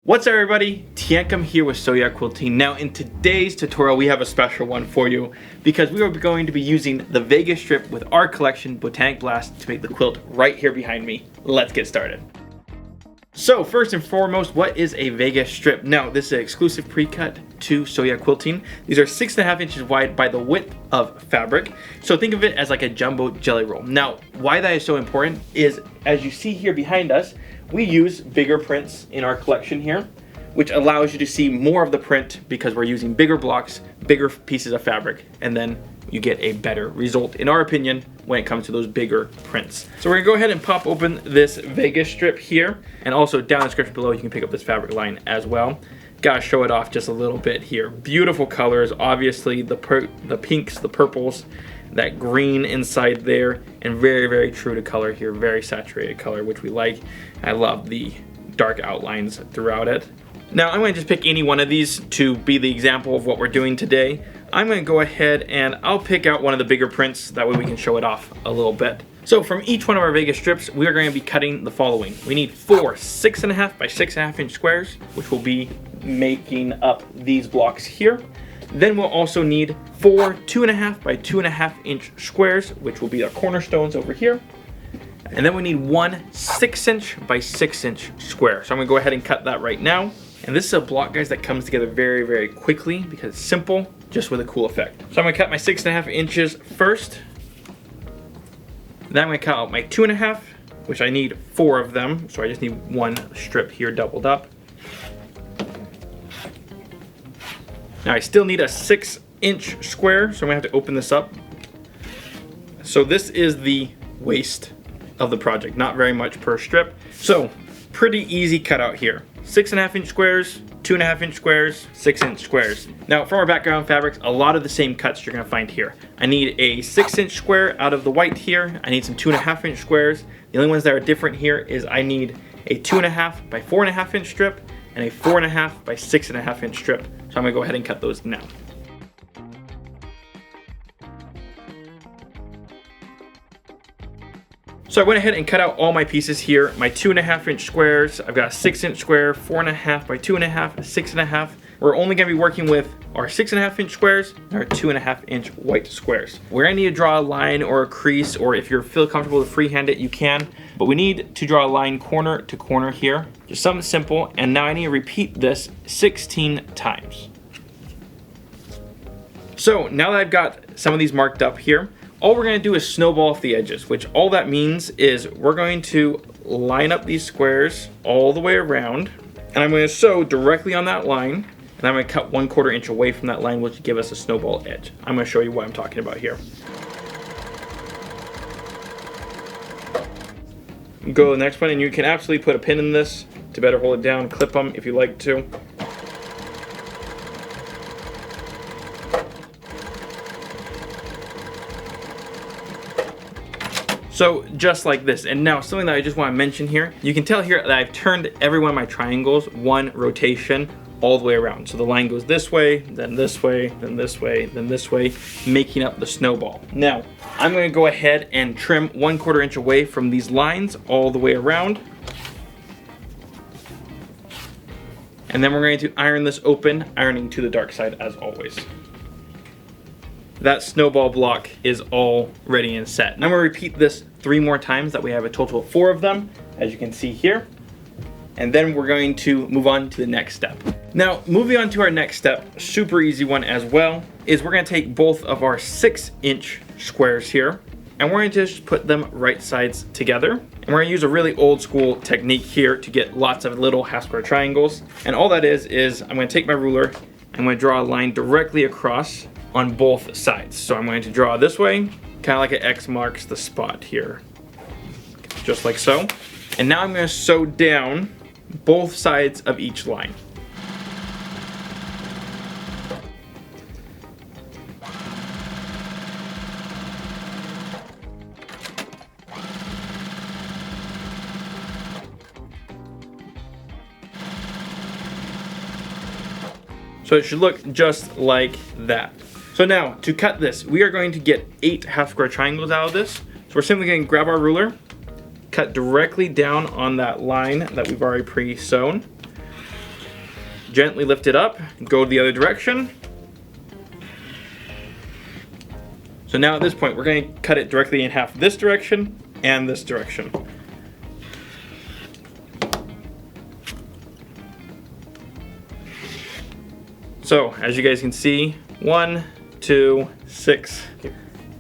What's up everybody, Tiancam here with Soya Quilting. Now in today's tutorial we have a special one for you because we are going to be using the Vega strip with our collection Botanic Blast to make the quilt right here behind me. Let's get started. So first and foremost, what is a Vega strip? Now this is an exclusive pre-cut to Soya Quilting. These are 6.5 inches wide by the width of fabric. So think of it as like a jumbo jelly roll. Now why that is so important is, as you see here behind us, we use bigger prints in our collection here, which allows you to see more of the print because we're using bigger blocks, bigger pieces of fabric, and then you get a better result, in our opinion, when it comes to those bigger prints. So we're gonna go ahead and pop open this Vega strip here, and also down in the description below you can pick up this fabric line as well. Gotta show it off just a little bit here. Beautiful colors, obviously the pinks, the purples, that green inside there, and very, very true to color here, very saturated color, which we like. I love the dark outlines throughout it. Now I'm going to just pick any one of these to be the example of what we're doing today. I'm going to go ahead and I'll pick out one of the bigger prints, that way we can show it off a little bit. So from each one of our Vega strips, we are going to be cutting the following. We need 4 6.5 by 6.5 inch squares, which will be making up these blocks here. Then we'll also need 4 2.5 by 2.5 inch squares, which will be our cornerstones over here. And then we need 1 6 inch by 6 inch square. So I'm gonna go ahead and cut that right now. And this is a block, guys, that comes together very, very quickly because it's simple, just with a cool effect. So I'm gonna cut my 6.5 inches first. Then I'm gonna cut out my 2.5, which I need 4 of them. So I just need 1 strip here doubled up. Now I still need a 6 inch square, so I'm gonna have to open this up. So this is the waist of the project, not very much per strip. So pretty easy cutout here. 6.5 inch squares, 2.5 inch squares, 6 inch squares. Now from our background fabrics, a lot of the same cuts you're gonna find here. I need a 6 inch square out of the white here. I need some 2.5 inch squares. The only ones that are different here is I need a 2.5 by 4.5 inch strip and a 4.5 by 6.5 inch strip. So I'm gonna go ahead and cut those now. So I went ahead and cut out all my pieces here. My 2.5 inch squares, I've got a 6 inch square, 4.5 by 2.5, 6.5. We're only gonna be working with our 6.5 inch squares and our 2.5 inch white squares. We're gonna need to draw a line or a crease, or if you feel comfortable to freehand it, you can. But we need to draw a line corner to corner here. Just something simple, and now I need to repeat this 16 times. So now that I've got some of these marked up here, all we're gonna do is snowball off the edges, which all that means is we're going to line up these squares all the way around, and I'm gonna sew directly on that line, and I'm gonna cut 1/4 inch away from that line, which will give us a snowball edge. I'm gonna show you what I'm talking about here. Go to the next one, and you can absolutely put a pin in this to better hold it down, clip them if you like to. So just like this. And now something that I just want to mention here, you can tell here that I've turned every one of my triangles 1 rotation all the way around. So the line goes this way, then this way, then this way, then this way, making up the snowball. Now, I'm gonna go ahead and trim 1/4 inch away from these lines all the way around. And then we're going to iron this open, ironing to the dark side as always. That snowball block is all ready and set. And I'm gonna repeat this 3 more times, that we have a total of 4 of them, as you can see here. And then we're going to move on to the next step. Now, moving on to our next step, super easy one as well, is we're gonna take both of our 6 inch squares here, and we're gonna just put them right sides together. And we're gonna use a really old school technique here to get lots of little half square triangles. And all that is I'm gonna take my ruler, I'm gonna draw a line directly across on both sides. So I'm going to draw this way, kind of like an X marks the spot here, just like so. And now I'm going to sew down both sides of each line. So it should look just like that. So now, to cut this, we are going to get 8 half square triangles out of this. So we're simply going to grab our ruler, cut directly down on that line that we've already pre-sewn, gently lift it up, go the other direction. So now at this point, we're going to cut it directly in half this direction and this direction. So as you guys can see, 1, 2, 6,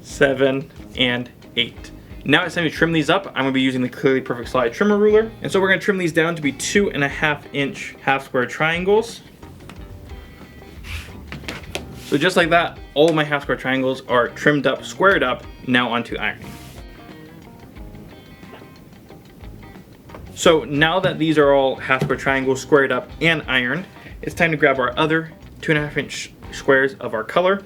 7, and 8. Now it's time to trim these up. I'm gonna be using the Clearly Perfect Slide trimmer ruler. And so we're gonna trim these down to be 2.5 inch half square triangles. So just like that, all of my half square triangles are trimmed up, squared up, now onto ironing. So now that these are all half square triangles squared up and ironed, it's time to grab our other 2.5 inch squares of our color,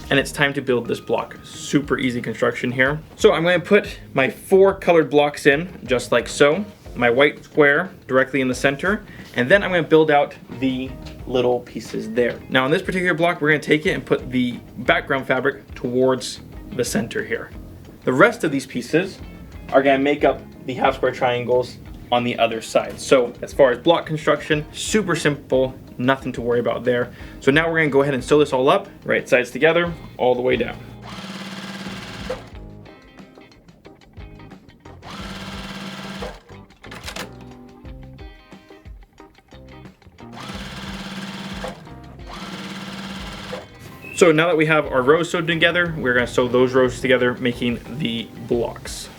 and it's time to build this block. Super easy construction here. So I'm going to put my 4 colored blocks in, just like so. My white square directly in the center, and then I'm going to build out the little pieces there. Now on this particular block, we're going to take it and put the background fabric towards the center here. The rest of these pieces are going to make up the half square triangles on the other side. So as far as block construction, super simple, nothing to worry about there. So now we're gonna go ahead and sew this all up, right sides together, all the way down. So now that we have our rows sewed together, we're gonna sew those rows together, making the blocks.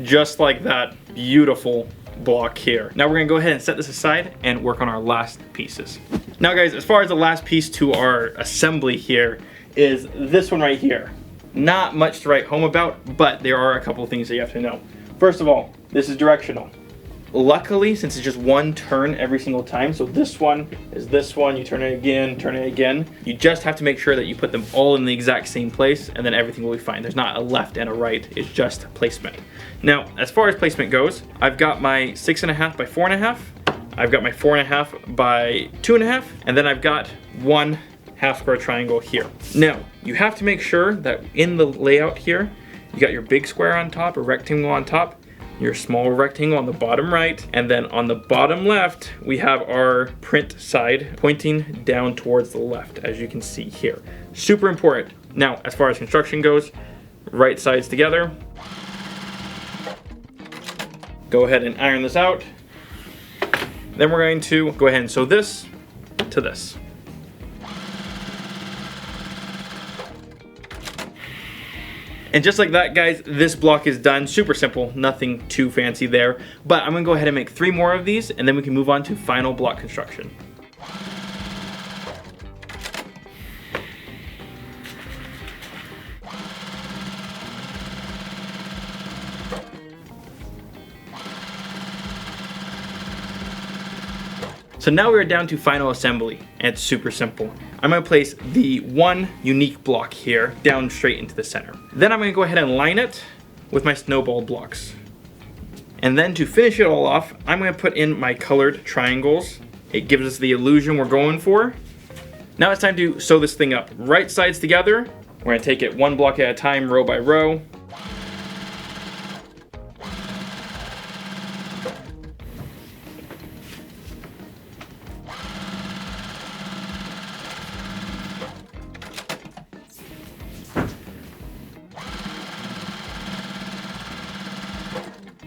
Just like that beautiful block here. Now we're gonna go ahead and set this aside and work on our last pieces. Now guys, as far as the last piece to our assembly here is this one right here. Not much to write home about, but there are a couple of things that you have to know. First of all, this is directional. Luckily, since it's just one turn every single time, so this one is this one, you turn it again, you just have to make sure that you put them all in the exact same place, and then everything will be fine. There's not a left and a right, it's just placement. Now, as far as placement goes, I've got my 6.5 by 4.5, I've got my 4.5 by 2.5, and then I've got one half square triangle here. Now, you have to make sure that in the layout here, you got your big square on top, or rectangle on top, your small rectangle on the bottom right, and then on the bottom left, we have our print side pointing down towards the left, as you can see here. Super important. Now, as far as construction goes, right sides together. Go ahead and iron this out. Then we're going to go ahead and sew this to this. And just like that, guys, this block is done. Super simple, nothing too fancy there. But I'm gonna go ahead and make 3 more of these, and then we can move on to final block construction. So now we're down to final assembly, and it's super simple. I'm gonna place the one unique block here down straight into the center. Then I'm gonna go ahead and line it with my snowball blocks. And then to finish it all off, I'm gonna put in my colored triangles. It gives us the illusion we're going for. Now it's time to sew this thing up. Right sides together. We're gonna take it one block at a time, row by row.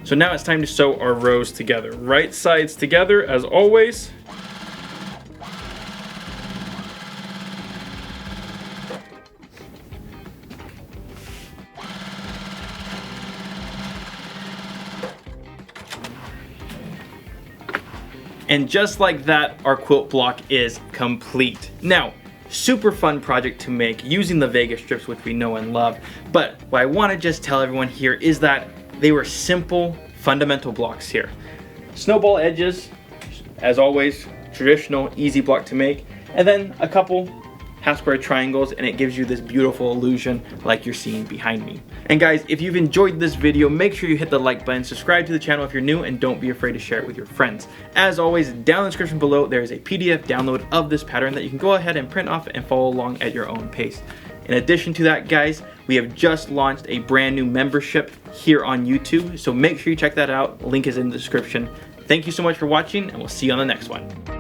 So now it's time to sew our rows together. Right sides together as always. And just like that, our quilt block is complete. Now, super fun project to make using the Vega strips, which we know and love. But what I want to just tell everyone here is that they were simple, fundamental blocks here. Snowball edges, as always, traditional, easy block to make. And then a couple half square triangles, and it gives you this beautiful illusion like you're seeing behind me. And guys, if you've enjoyed this video, make sure you hit the like button, subscribe to the channel if you're new, and don't be afraid to share it with your friends. As always, down in the description below, there is a PDF download of this pattern that you can go ahead and print off and follow along at your own pace. In addition to that, guys, we have just launched a brand new membership here on YouTube, so make sure you check that out. Link is in the description. Thank you so much for watching, and we'll see you on the next one.